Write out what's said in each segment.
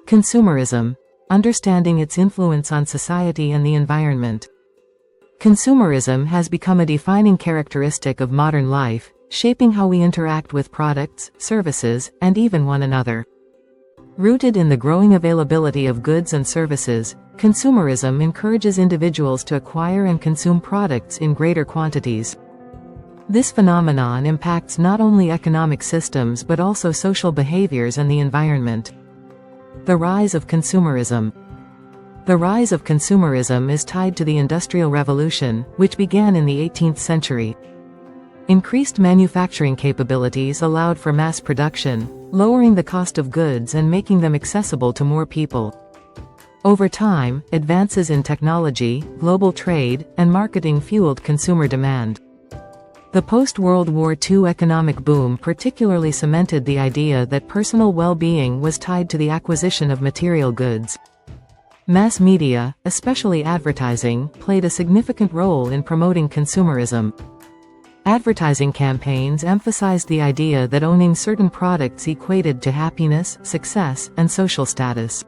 Consumerism. Understanding its influence on society and the environment. Consumerism has become a defining characteristic of modern life, shaping how we interact with products, services, and even one another. Rooted in the growing availability of goods and services, consumerism encourages individuals to acquire and consume products in greater quantities. This phenomenon impacts not only economic systems but also social behaviors and the environment. The rise of consumerism. The rise of consumerism is tied to the Industrial Revolution, which began in the 18th century. Increased manufacturing capabilities allowed for mass production, lowering the cost of goods and making them accessible to more people. Over time, advances in technology, global trade, and marketing fueled consumer demand. The post-World War II economic boom particularly cemented the idea that personal well-being was tied to the acquisition of material goods. Mass media, especially advertising, played a significant role in promoting consumerism. Advertising campaigns emphasized the idea that owning certain products equated to happiness, success, and social status.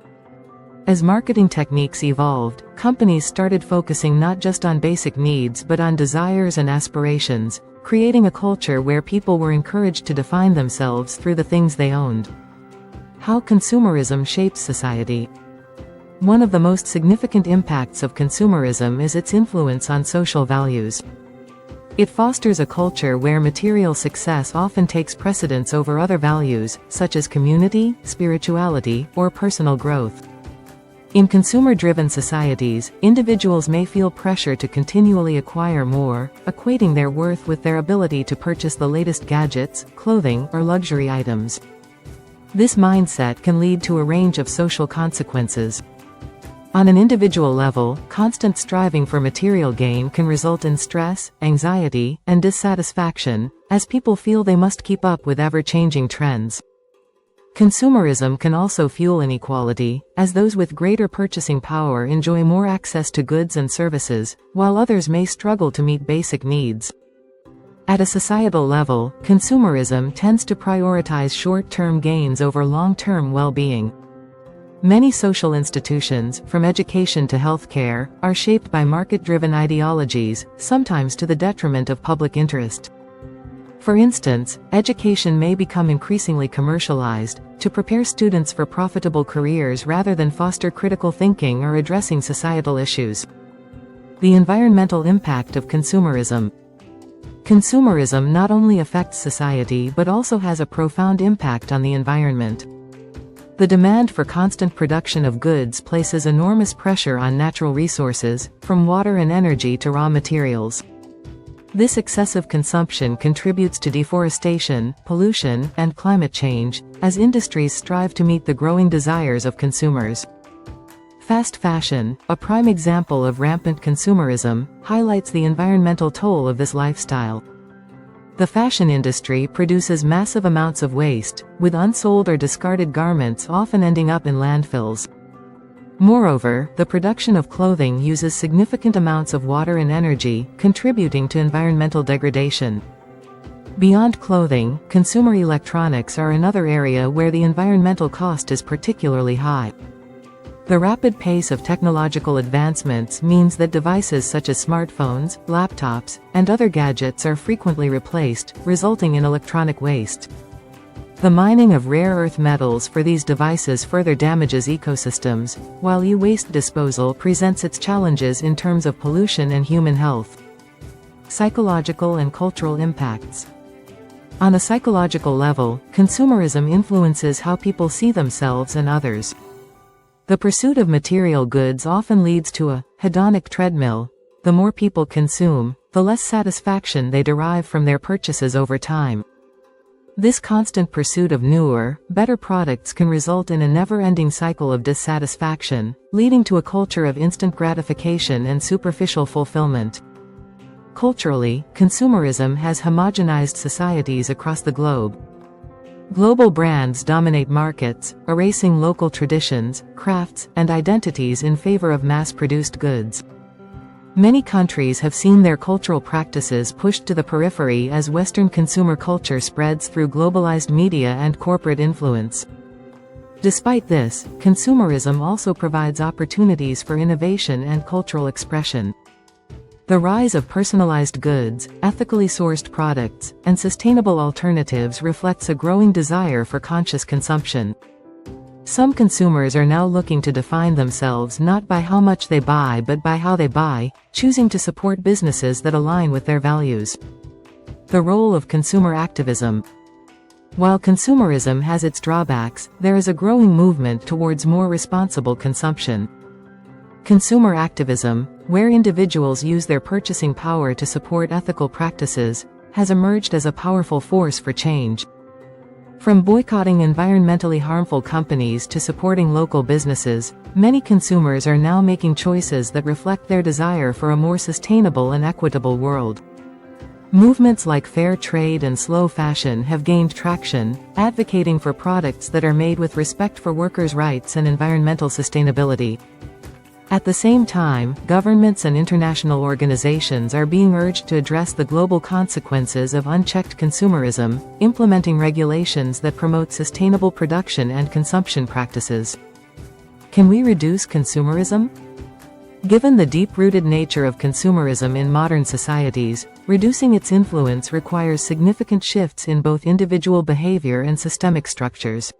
As marketing techniques evolved, companies started focusing not just on basic needs but on desires and aspirations, creating a culture where people were encouraged to define themselves through the things they owned. How consumerism shapes society. One of the most significant impacts of consumerism is its influence on social values. It fosters a culture where material success often takes precedence over other values, such as community, spirituality, or personal growth. In consumer-driven societies, individuals may feel pressure to continually acquire more, equating their worth with their ability to purchase the latest gadgets, clothing, or luxury items. This mindset can lead to a range of social consequences. On an individual level, constant striving for material gain can result in stress, anxiety, and dissatisfaction, as people feel they must keep up with ever-changing trends. Consumerism can also fuel inequality, as those with greater purchasing power enjoy more access to goods and services, while others may struggle to meet basic needs. At a societal level, consumerism tends to prioritize short-term gains over long-term well-being. Many social institutions, from education to healthcare, are shaped by market-driven ideologies, sometimes to the detriment of public interest. For instance, education may become increasingly commercialized, to prepare students for profitable careers rather than foster critical thinking or addressing societal issues. The environmental impact of consumerism. Consumerism not only affects society but also has a profound impact on the environment. The demand for constant production of goods places enormous pressure on natural resources, from water and energy to raw materials. This excessive consumption contributes to deforestation, pollution, and climate change, as industries strive to meet the growing desires of consumers. Fast fashion, a prime example of rampant consumerism, highlights the environmental toll of this lifestyle. The fashion industry produces massive amounts of waste, with unsold or discarded garments often ending up in landfills. Moreover, the production of clothing uses significant amounts of water and energy, contributing to environmental degradation. Beyond clothing, consumer electronics are another area where the environmental cost is particularly high. The rapid pace of technological advancements means that devices such as smartphones, laptops, and other gadgets are frequently replaced, resulting in electronic waste. The mining of rare earth metals for these devices further damages ecosystems, while e-waste disposal presents its challenges in terms of pollution and human health. Psychological and cultural impacts. On a psychological level, consumerism influences how people see themselves and others. The pursuit of material goods often leads to a hedonic treadmill. The more people consume, the less satisfaction they derive from their purchases over time. This constant pursuit of newer, better products can result in a never-ending cycle of dissatisfaction, leading to a culture of instant gratification and superficial fulfillment. Culturally, consumerism has homogenized societies across the globe. Global brands dominate markets, erasing local traditions, crafts, and identities in favor of mass-produced goods. Many countries have seen their cultural practices pushed to the periphery as Western consumer culture spreads through globalized media and corporate influence. Despite this, consumerism also provides opportunities for innovation and cultural expression. The rise of personalized goods, ethically sourced products, and sustainable alternatives reflects a growing desire for conscious consumption. Some consumers are now looking to define themselves not by how much they buy but by how they buy, choosing to support businesses that align with their values. The role of consumer activism. While consumerism has its drawbacks, there is a growing movement towards more responsible consumption. Consumer activism, where individuals use their purchasing power to support ethical practices, has emerged as a powerful force for change. From boycotting environmentally harmful companies to supporting local businesses, many consumers are now making choices that reflect their desire for a more sustainable and equitable world. Movements like fair trade and slow fashion have gained traction, advocating for products that are made with respect for workers' rights and environmental sustainability. At the same time, governments and international organizations are being urged to address the global consequences of unchecked consumerism, implementing regulations that promote sustainable production and consumption practices. Can we reduce consumerism? Given the deep-rooted nature of consumerism in modern societies, reducing its influence requires significant shifts in both individual behavior and systemic structures.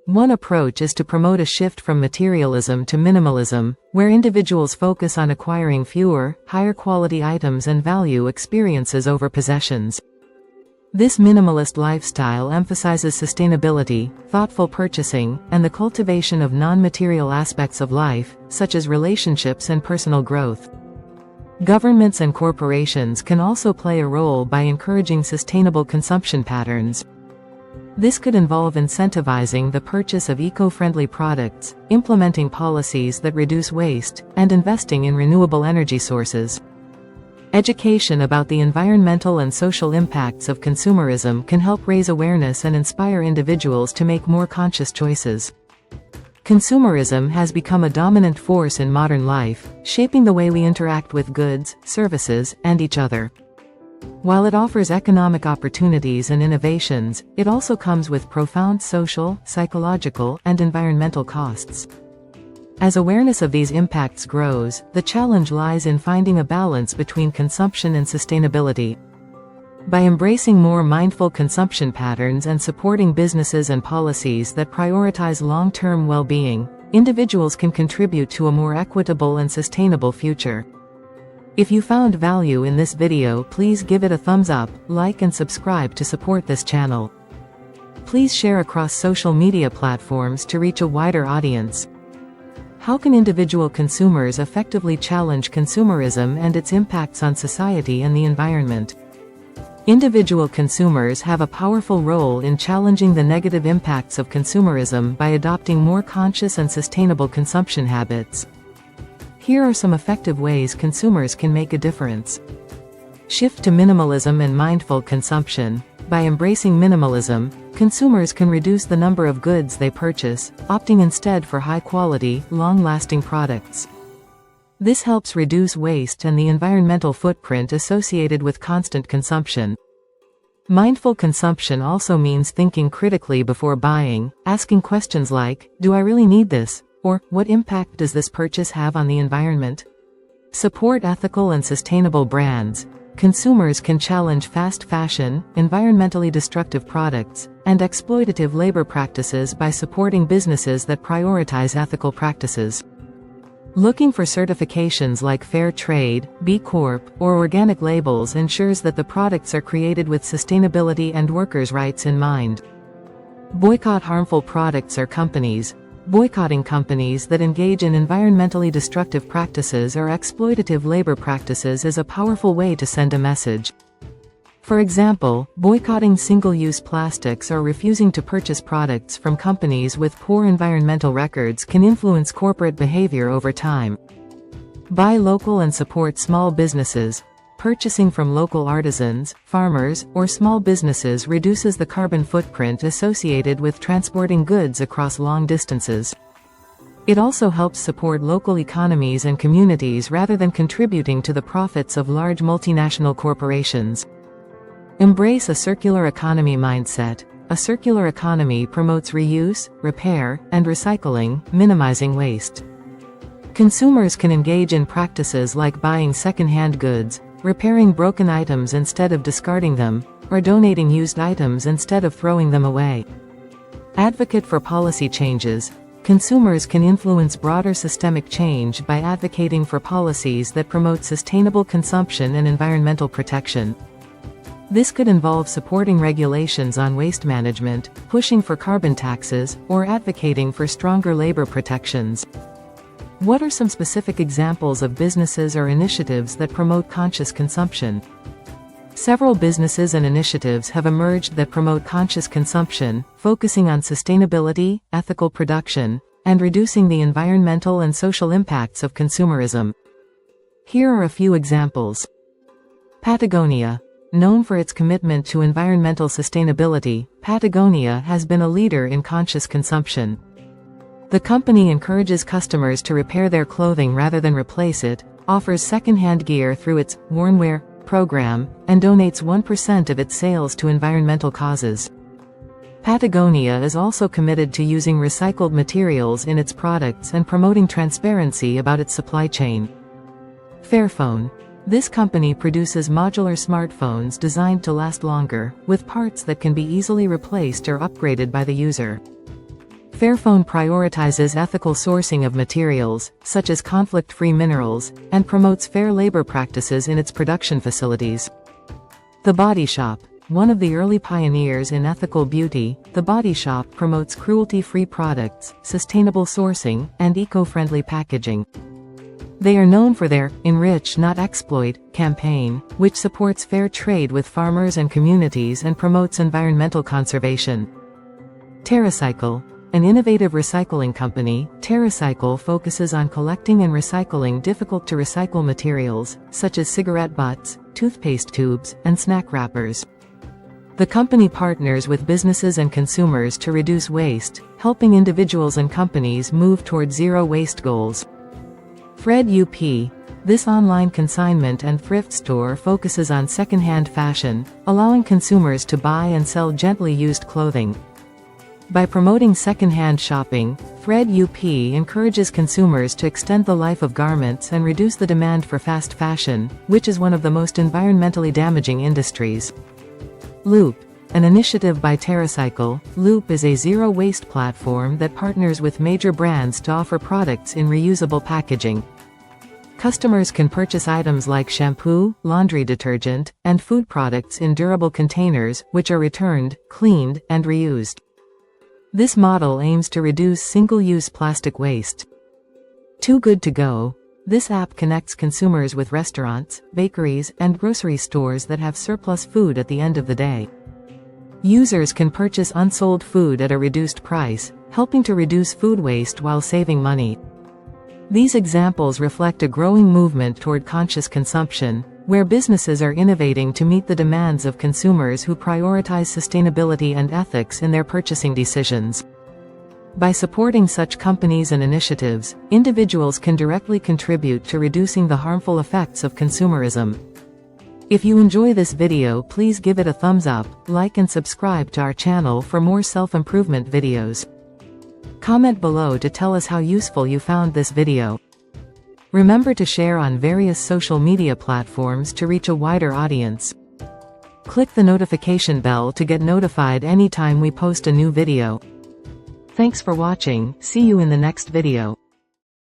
One approach is to promote a shift from materialism to minimalism, where individuals focus on acquiring fewer, higher-quality items and value experiences over possessions. This minimalist lifestyle emphasizes sustainability, thoughtful purchasing, and the cultivation of non-material aspects of life, such as relationships and personal growth. Governments and corporations can also play a role by encouraging sustainable consumption patterns. This could involve incentivizing the purchase of eco-friendly products, implementing policies that reduce waste, and investing in renewable energy sources. Education about the environmental and social impacts of consumerism can help raise awareness and inspire individuals to make more conscious choices. Consumerism has become a dominant force in modern life, shaping the way we interact with goods, services, and each other. While it offers economic opportunities and innovations, it also comes with profound social, psychological, and environmental costs. As awareness of these impacts grows, the challenge lies in finding a balance between consumption and sustainability. By embracing more mindful consumption patterns and supporting businesses and policies that prioritize long-term well-being, individuals can contribute to a more equitable and sustainable future. If you found value in this video, please give it a thumbs up, like and subscribe to support this channel. Please share across social media platforms to reach a wider audience. How can individual consumers effectively challenge consumerism and its impacts on society and the environment? Individual consumers have a powerful role in challenging the negative impacts of consumerism by adopting more conscious and sustainable consumption habits. Here are some effective ways consumers can make a difference. Shift to minimalism and mindful consumption. By embracing minimalism, consumers can reduce the number of goods they purchase, opting instead for high-quality, long-lasting products. This helps reduce waste and the environmental footprint associated with constant consumption. Mindful consumption also means thinking critically before buying, asking questions like, "Do I really need this?" or "What impact does this purchase have on the environment?" Support ethical and sustainable brands. Consumers can challenge fast fashion, environmentally destructive products, and exploitative labor practices by supporting businesses that prioritize ethical practices. Looking for certifications like Fair Trade, B Corp, or organic labels ensures that the products are created with sustainability and workers' rights in mind. Boycott harmful products or companies. Boycotting companies that engage in environmentally destructive practices or exploitative labor practices is a powerful way to send a message. For example, boycotting single-use plastics or refusing to purchase products from companies with poor environmental records can influence corporate behavior over time. Buy local and support small businesses. Purchasing from local artisans, farmers, or small businesses reduces the carbon footprint associated with transporting goods across long distances. It also helps support local economies and communities rather than contributing to the profits of large multinational corporations. Embrace a circular economy mindset. A circular economy promotes reuse, repair, and recycling, minimizing waste. Consumers can engage in practices like buying second-hand goods, repairing broken items instead of discarding them, or donating used items instead of throwing them away. Advocate for policy changes. Consumers can influence broader systemic change by advocating for policies that promote sustainable consumption and environmental protection. This could involve supporting regulations on waste management, pushing for carbon taxes, or advocating for stronger labor protections. What are some specific examples of businesses or initiatives that promote conscious consumption? Several businesses and initiatives have emerged that promote conscious consumption, focusing on sustainability, ethical production, and reducing the environmental and social impacts of consumerism. Here are a few examples. Patagonia. Known for its commitment to environmental sustainability, Patagonia has been a leader in conscious consumption. The company encourages customers to repair their clothing rather than replace it, offers second-hand gear through its WornWear program, and donates 1% of its sales to environmental causes. Patagonia is also committed to using recycled materials in its products and promoting transparency about its supply chain. Fairphone. This company produces modular smartphones designed to last longer, with parts that can be easily replaced or upgraded by the user. Fairphone prioritizes ethical sourcing of materials, such as conflict-free minerals, and promotes fair labor practices in its production facilities. The Body Shop. One of the early pioneers in ethical beauty, The Body Shop promotes cruelty-free products, sustainable sourcing, and eco-friendly packaging. They are known for their Enrich Not Exploit campaign, which supports fair trade with farmers and communities and promotes environmental conservation. TerraCycle. An innovative recycling company, TerraCycle focuses on collecting and recycling difficult-to-recycle materials, such as cigarette butts, toothpaste tubes, and snack wrappers. The company partners with businesses and consumers to reduce waste, helping individuals and companies move toward zero-waste goals. Fred UP. This online consignment and thrift store focuses on second-hand fashion, allowing consumers to buy and sell gently used clothing. By promoting second-hand shopping, Fred UP encourages consumers to extend the life of garments and reduce the demand for fast fashion, which is one of the most environmentally damaging industries. Loop. An initiative by TerraCycle, Loop is a zero-waste platform that partners with major brands to offer products in reusable packaging. Customers can purchase items like shampoo, laundry detergent, and food products in durable containers, which are returned, cleaned, and reused. This model aims to reduce single-use plastic waste. Too Good To Go. This app connects consumers with restaurants, bakeries, and grocery stores that have surplus food at the end of the day. Users can purchase unsold food at a reduced price, helping to reduce food waste while saving money. These examples reflect a growing movement toward conscious consumption, where businesses are innovating to meet the demands of consumers who prioritize sustainability and ethics in their purchasing decisions. By supporting such companies and initiatives, individuals can directly contribute to reducing the harmful effects of consumerism. If you enjoy this video, please give it a thumbs up, like and subscribe to our channel for more self-improvement videos. Comment below to tell us how useful you found this video. Remember to share on various social media platforms to reach a wider audience. Click the notification bell to get notified anytime we post a new video. Thanks for watching, see you in the next video.